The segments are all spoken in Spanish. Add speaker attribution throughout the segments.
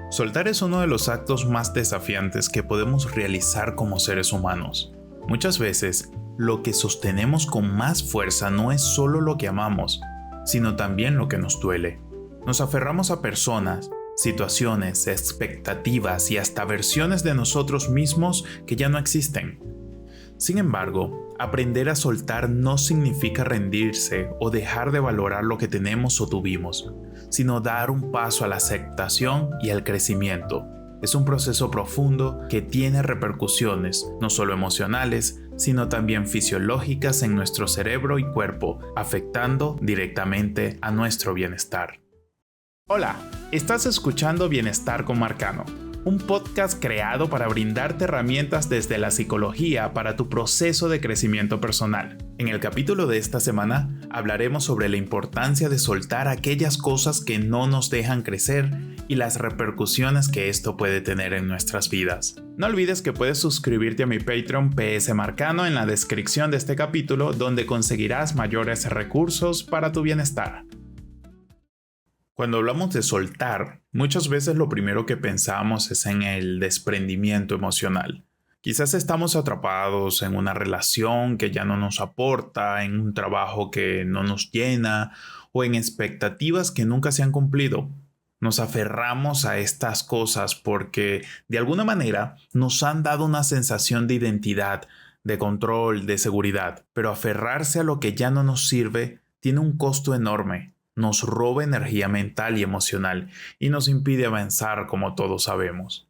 Speaker 1: Soltar es uno de los actos más desafiantes que podemos realizar como seres humanos. Muchas veces, lo que sostenemos con más fuerza no es solo lo que amamos, sino también lo que nos duele. Nos aferramos a personas, situaciones, expectativas y hasta versiones de nosotros mismos que ya no existen. Sin embargo, aprender a soltar no significa rendirse o dejar de valorar lo que tenemos o tuvimos, sino dar un paso a la aceptación y al crecimiento. Es un proceso profundo que tiene repercusiones, no solo emocionales, sino también fisiológicas en nuestro cerebro y cuerpo, afectando directamente a nuestro bienestar. Hola, estás escuchando Bienestar con Marcano, un podcast creado para brindarte herramientas desde la psicología para tu proceso de crecimiento personal. En el capítulo de esta semana hablaremos sobre la importancia de soltar aquellas cosas que no nos dejan crecer y las repercusiones que esto puede tener en nuestras vidas. No olvides que puedes suscribirte a mi Patreon PS Marcano en la descripción de este capítulo, donde conseguirás mayores recursos para tu bienestar. Cuando hablamos de soltar, muchas veces lo primero que pensamos es en el desprendimiento emocional. Quizás estamos atrapados en una relación que ya no nos aporta, en un trabajo que no nos llena o en expectativas que nunca se han cumplido. Nos aferramos a estas cosas porque de alguna manera nos han dado una sensación de identidad, de control, de seguridad. Pero aferrarse a lo que ya no nos sirve tiene un costo enorme. Nos roba energía mental y emocional y nos impide avanzar, como todos sabemos.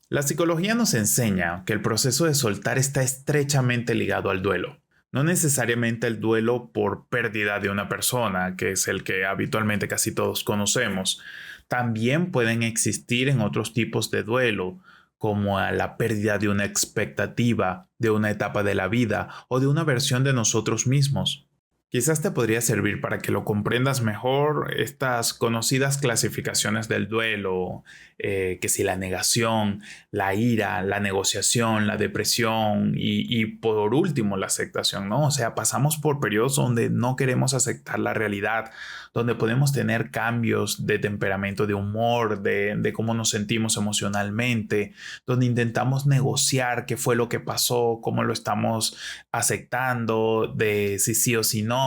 Speaker 1: La psicología nos enseña que el proceso de soltar está estrechamente ligado al duelo. No necesariamente el duelo por pérdida de una persona, que es el que habitualmente casi todos conocemos. También pueden existir en otros tipos de duelo, como a la pérdida de una expectativa, de una etapa de la vida o de una versión de nosotros mismos. Quizás te podría servir para que lo comprendas mejor estas conocidas clasificaciones del duelo, que si la negación, la ira, la negociación, la depresión y por último la aceptación, ¿no? O sea, pasamos por periodos donde no queremos aceptar la realidad, donde podemos tener cambios de temperamento, de humor, de cómo nos sentimos emocionalmente, donde intentamos negociar qué fue lo que pasó, cómo lo estamos aceptando, de si sí o si no.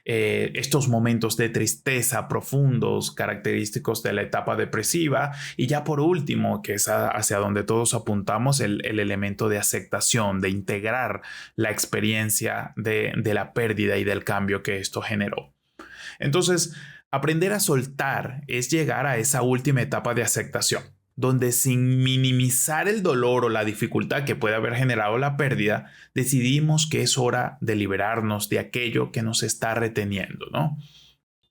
Speaker 1: Estos momentos de tristeza profundos, característicos de la etapa depresiva, y ya por último, que es hacia donde todos apuntamos, el elemento de aceptación, de integrar la experiencia de la pérdida y del cambio que esto generó. Entonces, aprender a soltar es llegar a esa última etapa de aceptación, donde sin minimizar el dolor o la dificultad que puede haber generado la pérdida, decidimos que es hora de liberarnos de aquello que nos está reteniendo, ¿no?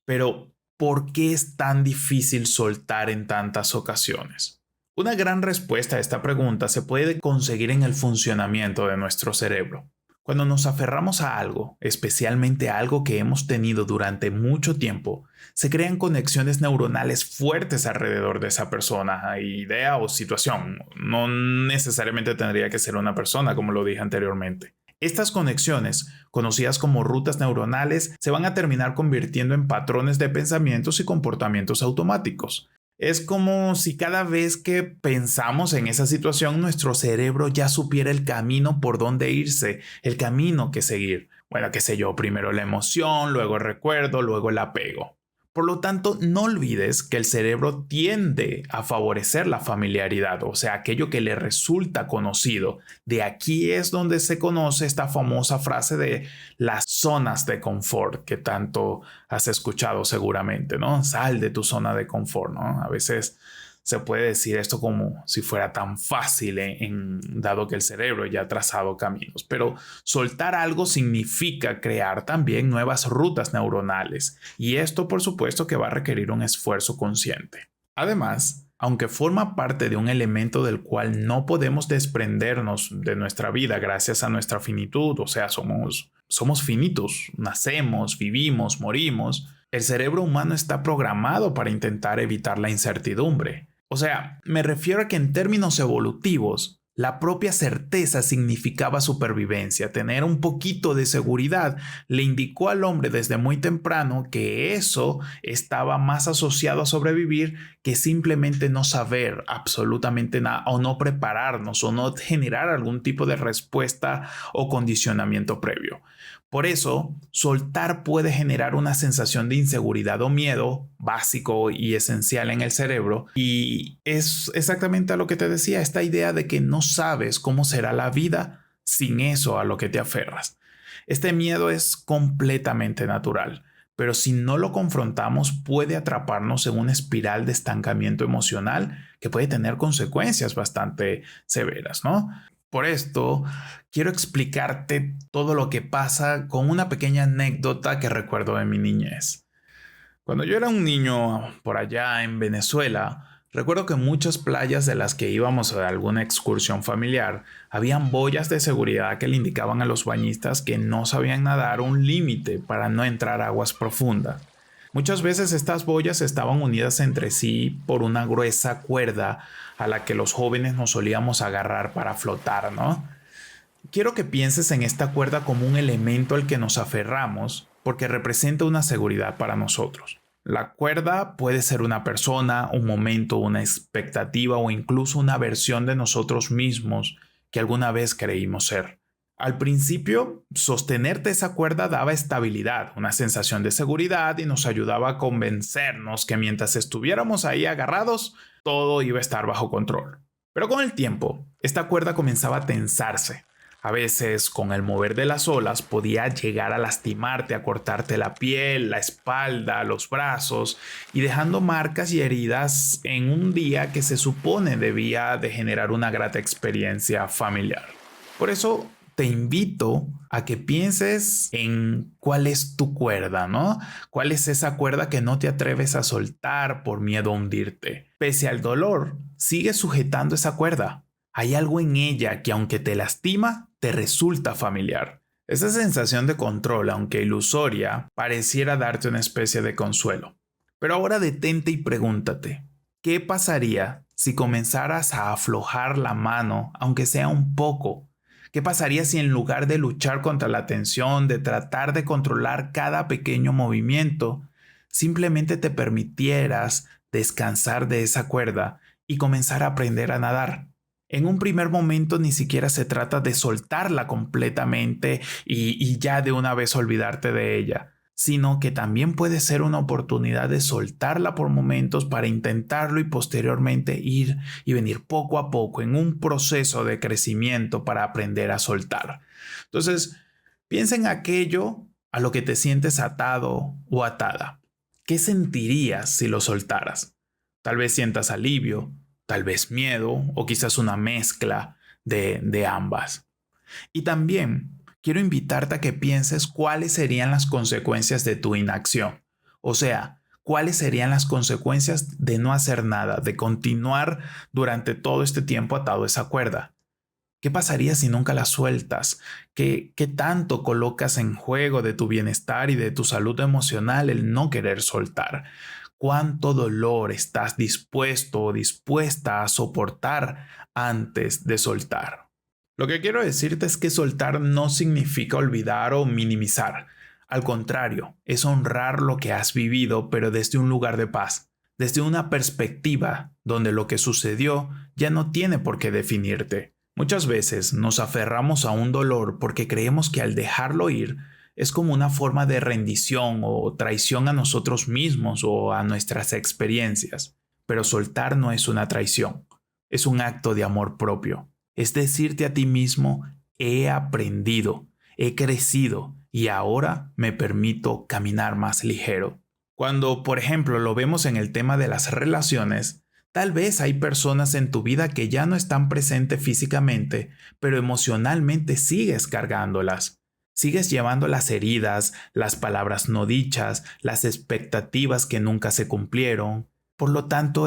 Speaker 1: Pero, ¿por qué es tan difícil soltar en tantas ocasiones? Una gran respuesta a esta pregunta se puede conseguir en el funcionamiento de nuestro cerebro. Cuando nos aferramos a algo, especialmente a algo que hemos tenido durante mucho tiempo, se crean conexiones neuronales fuertes alrededor de esa persona, idea o situación. No necesariamente tendría que ser una persona, como lo dije anteriormente. Estas conexiones, conocidas como rutas neuronales, se van a terminar convirtiendo en patrones de pensamientos y comportamientos automáticos. Es como si cada vez que pensamos en esa situación, nuestro cerebro ya supiera el camino por dónde irse, el camino que seguir. Bueno, qué sé yo, primero la emoción, luego el recuerdo, luego el apego. Por lo tanto, no olvides que el cerebro tiende a favorecer la familiaridad, o sea, aquello que le resulta conocido. De aquí es donde se conoce esta famosa frase de las zonas de confort, que tanto has escuchado seguramente, ¿no? Sal de tu zona de confort, ¿no? A veces se puede decir esto como si fuera tan fácil, dado que el cerebro ya ha trazado caminos. Pero soltar algo significa crear también nuevas rutas neuronales. Y esto, por supuesto, que va a requerir un esfuerzo consciente. Además, aunque forma parte de un elemento del cual no podemos desprendernos de nuestra vida gracias a nuestra finitud, o sea, somos finitos, nacemos, vivimos, morimos, el cerebro humano está programado para intentar evitar la incertidumbre. O sea, me refiero a que en términos evolutivos, La propia certeza significaba supervivencia. Tener un poquito de seguridad le indicó al hombre desde muy temprano que eso estaba más asociado a sobrevivir que simplemente no saber absolutamente nada o no prepararnos o no generar algún tipo de respuesta o condicionamiento previo. Por eso, soltar puede generar una sensación de inseguridad o miedo, básico y esencial en el cerebro, y es exactamente a lo que te decía, esta idea de que no sabes cómo será la vida sin eso a lo que te aferras. Este miedo es completamente natural, pero si no lo confrontamos puede atraparnos en una espiral de estancamiento emocional que puede tener consecuencias bastante severas, ¿no? Por esto, quiero explicarte todo lo que pasa con una pequeña anécdota que recuerdo de mi niñez. Cuando yo era un niño por allá en Venezuela, recuerdo que en muchas playas de las que íbamos a alguna excursión familiar, habían boyas de seguridad que le indicaban a los bañistas que no sabían nadar un límite para no entrar a aguas profundas. Muchas veces estas boyas estaban unidas entre sí por una gruesa cuerda a la que los jóvenes nos solíamos agarrar para flotar, ¿no? Quiero que pienses en esta cuerda como un elemento al que nos aferramos porque representa una seguridad para nosotros. La cuerda puede ser una persona, un momento, una expectativa o incluso una versión de nosotros mismos que alguna vez creímos ser. Al principio, sostenerte esa cuerda daba estabilidad, una sensación de seguridad y nos ayudaba a convencernos que mientras estuviéramos ahí agarrados, todo iba a estar bajo control. Pero con el tiempo, esta cuerda comenzaba a tensarse. A veces, con el mover de las olas, podía llegar a lastimarte, a cortarte la piel, la espalda, los brazos y dejando marcas y heridas en un día que se supone debía de generar una grata experiencia familiar. Por eso, te invito a que pienses en cuál es tu cuerda, ¿no? ¿Cuál es esa cuerda que no te atreves a soltar por miedo a hundirte? Pese al dolor, sigues sujetando esa cuerda. Hay algo en ella que aunque te lastima, te resulta familiar. Esa sensación de control, aunque ilusoria, pareciera darte una especie de consuelo. Pero ahora detente y pregúntate, ¿qué pasaría si comenzaras a aflojar la mano, aunque sea un poco? ¿Qué pasaría si en lugar de luchar contra la tensión, de tratar de controlar cada pequeño movimiento, simplemente te permitieras descansar de esa cuerda y comenzar a aprender a nadar? En un primer momento ni siquiera se trata de soltarla completamente y ya de una vez olvidarte de ella, sino que también puede ser una oportunidad de soltarla por momentos para intentarlo y posteriormente ir y venir poco a poco en un proceso de crecimiento para aprender a soltar. Entonces, piensa en aquello a lo que te sientes atado o atada. ¿Qué sentirías si lo soltaras? Tal vez sientas alivio, tal vez miedo o quizás una mezcla de ambas. Y también quiero invitarte a que pienses cuáles serían las consecuencias de tu inacción. O sea, cuáles serían las consecuencias de no hacer nada, de continuar durante todo este tiempo atado a esa cuerda. ¿Qué pasaría si nunca la sueltas? ¿Qué tanto colocas en juego de tu bienestar y de tu salud emocional el no querer soltar? ¿Cuánto dolor estás dispuesto o dispuesta a soportar antes de soltar? Lo que quiero decirte es que soltar no significa olvidar o minimizar. Al contrario, es honrar lo que has vivido, pero desde un lugar de paz, desde una perspectiva donde lo que sucedió ya no tiene por qué definirte. Muchas veces nos aferramos a un dolor porque creemos que al dejarlo ir es como una forma de rendición o traición a nosotros mismos o a nuestras experiencias. Pero soltar no es una traición, es un acto de amor propio. Es decirte a ti mismo, he aprendido, he crecido y ahora me permito caminar más ligero. Cuando, por ejemplo, lo vemos en el tema de las relaciones, tal vez hay personas en tu vida que ya no están presentes físicamente, pero emocionalmente sigues cargándolas. Sigues llevando las heridas, las palabras no dichas, las expectativas que nunca se cumplieron. Por lo tanto,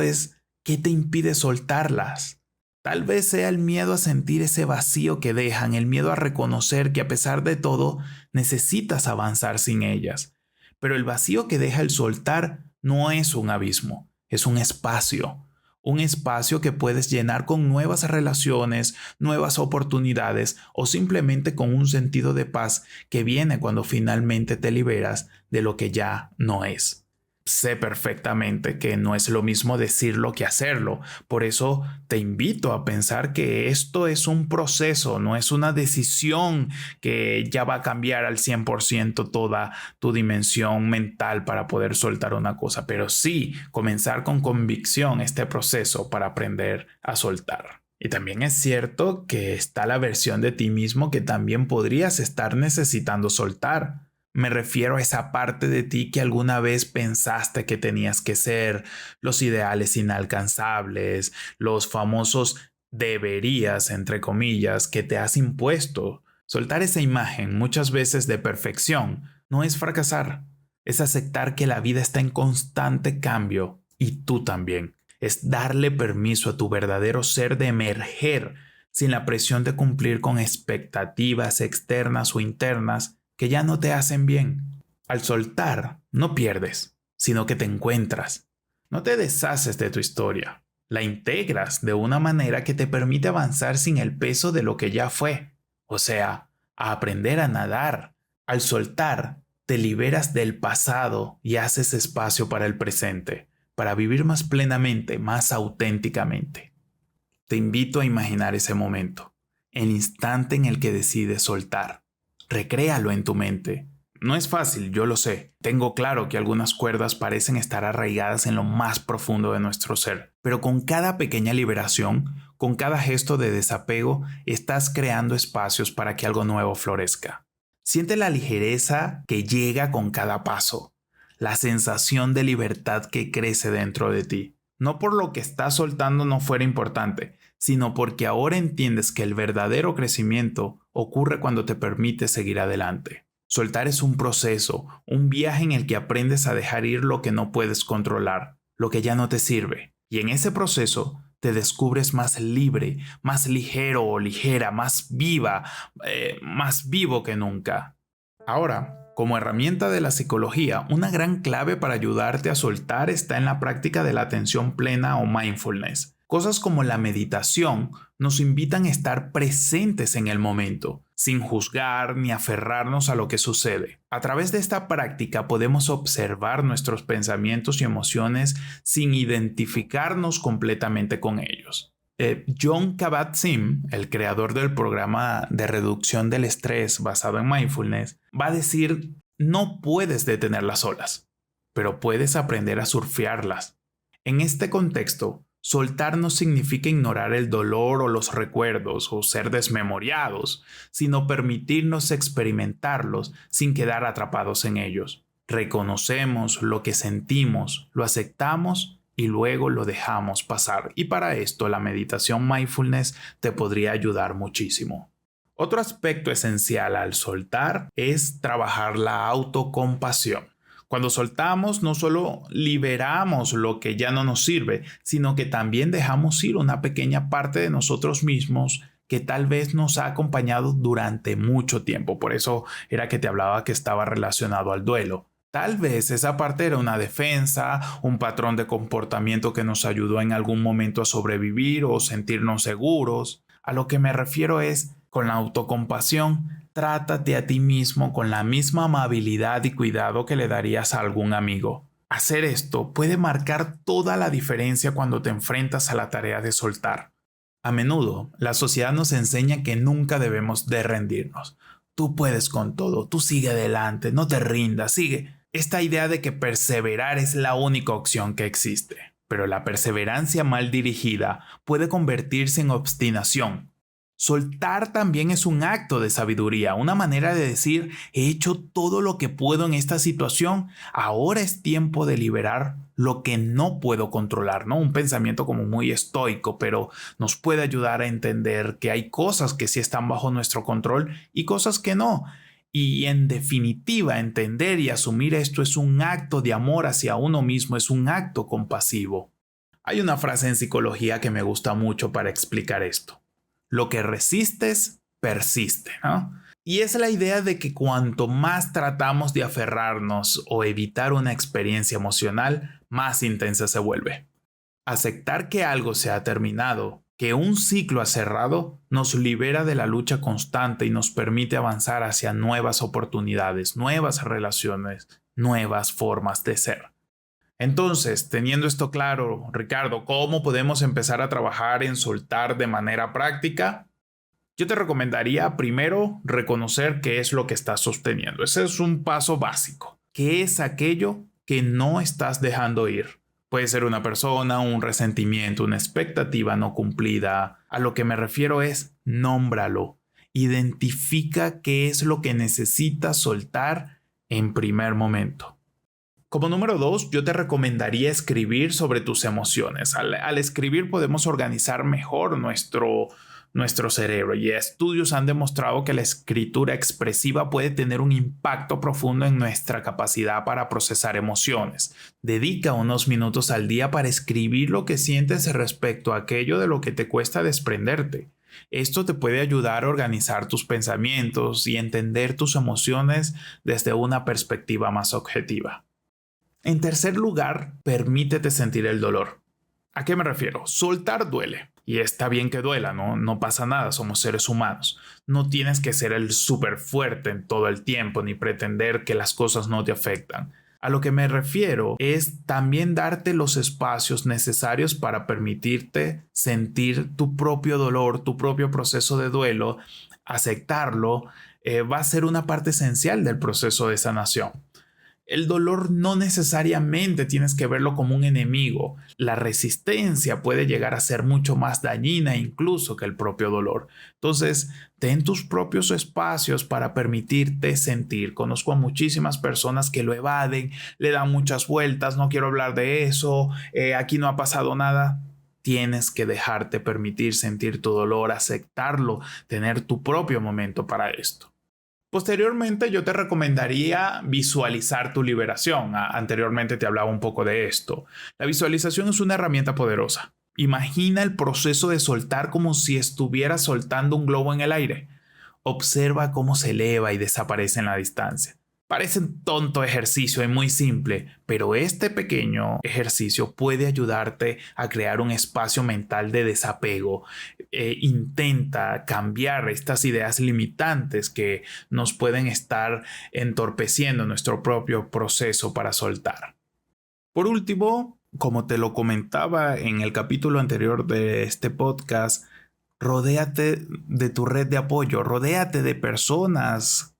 Speaker 1: ¿qué te impide soltarlas? Tal vez sea el miedo a sentir ese vacío que dejan, el miedo a reconocer que a pesar de todo necesitas avanzar sin ellas. Pero el vacío que deja el soltar no es un abismo, es un espacio un espacio que puedes llenar con nuevas relaciones, nuevas oportunidades o simplemente con un sentido de paz que viene cuando finalmente te liberas de lo que ya no es. Sé perfectamente que no es lo mismo decirlo que hacerlo, por eso te invito a pensar que esto es un proceso, no es una decisión que ya va a cambiar al 100% toda tu dimensión mental para poder soltar una cosa, pero sí comenzar con convicción este proceso para aprender a soltar. Y también es cierto que está la versión de ti mismo que también podrías estar necesitando soltar. Me refiero a esa parte de ti que alguna vez pensaste que tenías que ser, los ideales inalcanzables, los famosos deberías, entre comillas, que te has impuesto. Soltar esa imagen, muchas veces de perfección, no es fracasar, es aceptar que la vida está en constante cambio y tú también. Es darle permiso a tu verdadero ser de emerger sin la presión de cumplir con expectativas externas o internas que ya no te hacen bien. Al soltar, no pierdes, sino que te encuentras. No te deshaces de tu historia, la integras de una manera que te permite avanzar sin el peso de lo que ya fue. O sea, a aprender a nadar. Al soltar, te liberas del pasado y haces espacio para el presente, para vivir más plenamente, más auténticamente. Te invito a imaginar ese momento, el instante en el que decides soltar. Recréalo en tu mente. No es fácil, yo lo sé. Tengo claro que algunas cuerdas parecen estar arraigadas en lo más profundo de nuestro ser, pero con cada pequeña liberación, con cada gesto de desapego, estás creando espacios para que algo nuevo florezca. Siente la ligereza que llega con cada paso, la sensación de libertad que crece dentro de ti. No por lo que estás soltando no fuera importante, sino porque ahora entiendes que el verdadero crecimiento ocurre cuando te permites seguir adelante. Soltar es un proceso, un viaje en el que aprendes a dejar ir lo que no puedes controlar, lo que ya no te sirve. Y en ese proceso te descubres más libre, más ligero o ligera, más viva, más vivo que nunca. Ahora, como herramienta de la psicología, una gran clave para ayudarte a soltar está en la práctica de la atención plena o mindfulness. Cosas como la meditación nos invitan a estar presentes en el momento, sin juzgar ni aferrarnos a lo que sucede. A través de esta práctica podemos observar nuestros pensamientos y emociones sin identificarnos completamente con ellos. Jon Kabat-Zinn, el creador del programa de reducción del estrés basado en mindfulness, va a decir: no puedes detener las olas, pero puedes aprender a surfearlas. En este contexto, soltar no significa ignorar el dolor o los recuerdos o ser desmemoriados, sino permitirnos experimentarlos sin quedar atrapados en ellos. Reconocemos lo que sentimos, lo aceptamos y luego lo dejamos pasar. Y para esto la meditación mindfulness te podría ayudar muchísimo. Otro aspecto esencial al soltar es trabajar la autocompasión. Cuando soltamos, no solo liberamos lo que ya no nos sirve, sino que también dejamos ir una pequeña parte de nosotros mismos que tal vez nos ha acompañado durante mucho tiempo. Por eso era que te hablaba que estaba relacionado al duelo. Tal vez esa parte era una defensa, un patrón de comportamiento que nos ayudó en algún momento a sobrevivir o sentirnos seguros. A lo que me refiero es, con la autocompasión, trátate a ti mismo con la misma amabilidad y cuidado que le darías a algún amigo. Hacer esto puede marcar toda la diferencia cuando te enfrentas a la tarea de soltar. A menudo, la sociedad nos enseña que nunca debemos de rendirnos. Tú puedes con todo, tú sigue adelante, no te rindas, sigue. Esta idea de que perseverar es la única opción que existe. Pero la perseverancia mal dirigida puede convertirse en obstinación. Soltar también es un acto de sabiduría, una manera de decir: he hecho todo lo que puedo en esta situación, ahora es tiempo de liberar lo que no puedo controlar, ¿no? Un pensamiento como muy estoico, pero nos puede ayudar a entender que hay cosas que sí están bajo nuestro control y cosas que no. Y en definitiva, entender y asumir esto es un acto de amor hacia uno mismo, es un acto compasivo. Hay una frase en psicología que me gusta mucho para explicar esto: lo que resistes, persiste, ¿no? Y es la idea de que cuanto más tratamos de aferrarnos o evitar una experiencia emocional, más intensa se vuelve. Aceptar que algo se ha terminado, que un ciclo ha cerrado, nos libera de la lucha constante y nos permite avanzar hacia nuevas oportunidades, nuevas relaciones, nuevas formas de ser. Entonces, teniendo esto claro, Ricardo, ¿cómo podemos empezar a trabajar en soltar de manera práctica? Yo te recomendaría primero reconocer qué es lo que estás sosteniendo. Ese es un paso básico. ¿Qué es aquello que no estás dejando ir? Puede ser una persona, un resentimiento, una expectativa no cumplida. A lo que me refiero es nómbralo. Identifica qué es lo que necesitas soltar en primer momento. Como número 2, yo te recomendaría escribir sobre tus emociones. Al escribir podemos organizar mejor nuestro cerebro, y estudios han demostrado que la escritura expresiva puede tener un impacto profundo en nuestra capacidad para procesar emociones. Dedica unos minutos al día para escribir lo que sientes respecto a aquello de lo que te cuesta desprenderte. Esto te puede ayudar a organizar tus pensamientos y entender tus emociones desde una perspectiva más objetiva. En tercer lugar, permítete sentir el dolor. ¿A qué me refiero? Soltar duele. Y está bien que duela, no pasa nada, somos seres humanos. No tienes que ser el súper fuerte en todo el tiempo ni pretender que las cosas no te afectan. A lo que me refiero es también darte los espacios necesarios para permitirte sentir tu propio dolor, tu propio proceso de duelo, aceptarlo, va a ser una parte esencial del proceso de sanación. El dolor no necesariamente tienes que verlo como un enemigo. La resistencia puede llegar a ser mucho más dañina incluso que el propio dolor. Entonces, ten tus propios espacios para permitirte sentir. Conozco a muchísimas personas que lo evaden, le dan muchas vueltas, no quiero hablar de eso, aquí no ha pasado nada. Tienes que dejarte permitir sentir tu dolor, aceptarlo, tener tu propio momento para esto. Posteriormente, yo te recomendaría visualizar tu liberación. Anteriormente te hablaba un poco de esto. La visualización es una herramienta poderosa. Imagina el proceso de soltar como si estuvieras soltando un globo en el aire. Observa cómo se eleva y desaparece en la distancia. Parece un tonto ejercicio y muy simple, pero este pequeño ejercicio puede ayudarte a crear un espacio mental de desapego. Intenta cambiar estas ideas limitantes que nos pueden estar entorpeciendo nuestro propio proceso para soltar. Por último, como te lo comentaba en el capítulo anterior de este podcast, rodéate de tu red de apoyo, rodéate de personas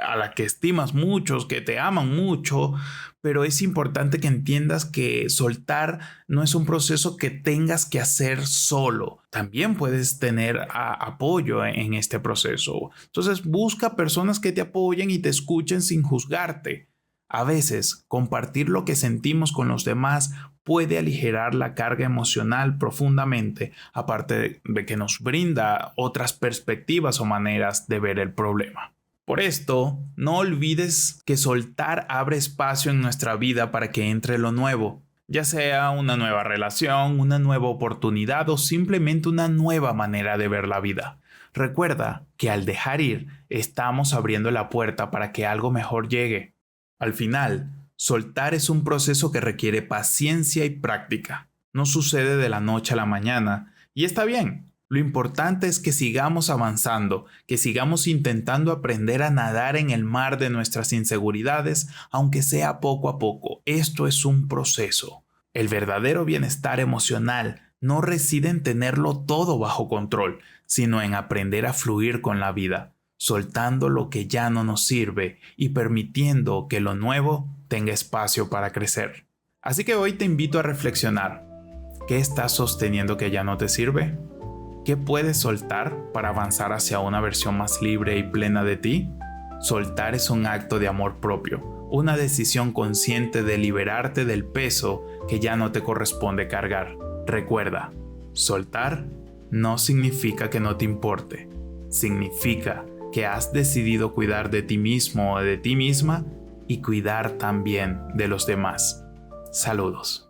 Speaker 1: a las que estimas mucho, que te aman mucho, pero es importante que entiendas que soltar no es un proceso que tengas que hacer solo. También puedes tener apoyo en este proceso. Entonces busca personas que te apoyen y te escuchen sin juzgarte. A veces, compartir lo que sentimos con los demás puede aligerar la carga emocional profundamente, aparte de que nos brinda otras perspectivas o maneras de ver el problema. Por esto, no olvides que soltar abre espacio en nuestra vida para que entre lo nuevo, ya sea una nueva relación, una nueva oportunidad o simplemente una nueva manera de ver la vida. Recuerda que al dejar ir, estamos abriendo la puerta para que algo mejor llegue. Al final, soltar es un proceso que requiere paciencia y práctica. No sucede de la noche a la mañana, y está bien. Lo importante es que sigamos avanzando, que sigamos intentando aprender a nadar en el mar de nuestras inseguridades, aunque sea poco a poco. Esto es un proceso. El verdadero bienestar emocional no reside en tenerlo todo bajo control, sino en aprender a fluir con la vida, soltando lo que ya no nos sirve y permitiendo que lo nuevo tenga espacio para crecer. Así que hoy te invito a reflexionar. ¿Qué estás sosteniendo que ya no te sirve? ¿Qué puedes soltar para avanzar hacia una versión más libre y plena de ti? Soltar es un acto de amor propio, una decisión consciente de liberarte del peso que ya no te corresponde cargar. Recuerda, soltar no significa que no te importe, significa que has decidido cuidar de ti mismo o de ti misma y cuidar también de los demás. Saludos.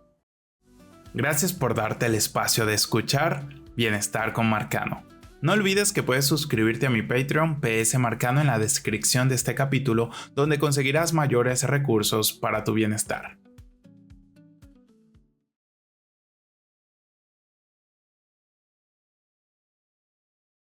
Speaker 1: Gracias por darte el espacio de escuchar Bienestar con Marcano. No olvides que puedes suscribirte a mi Patreon PS Marcano en la descripción de este capítulo, donde conseguirás mayores recursos para tu bienestar.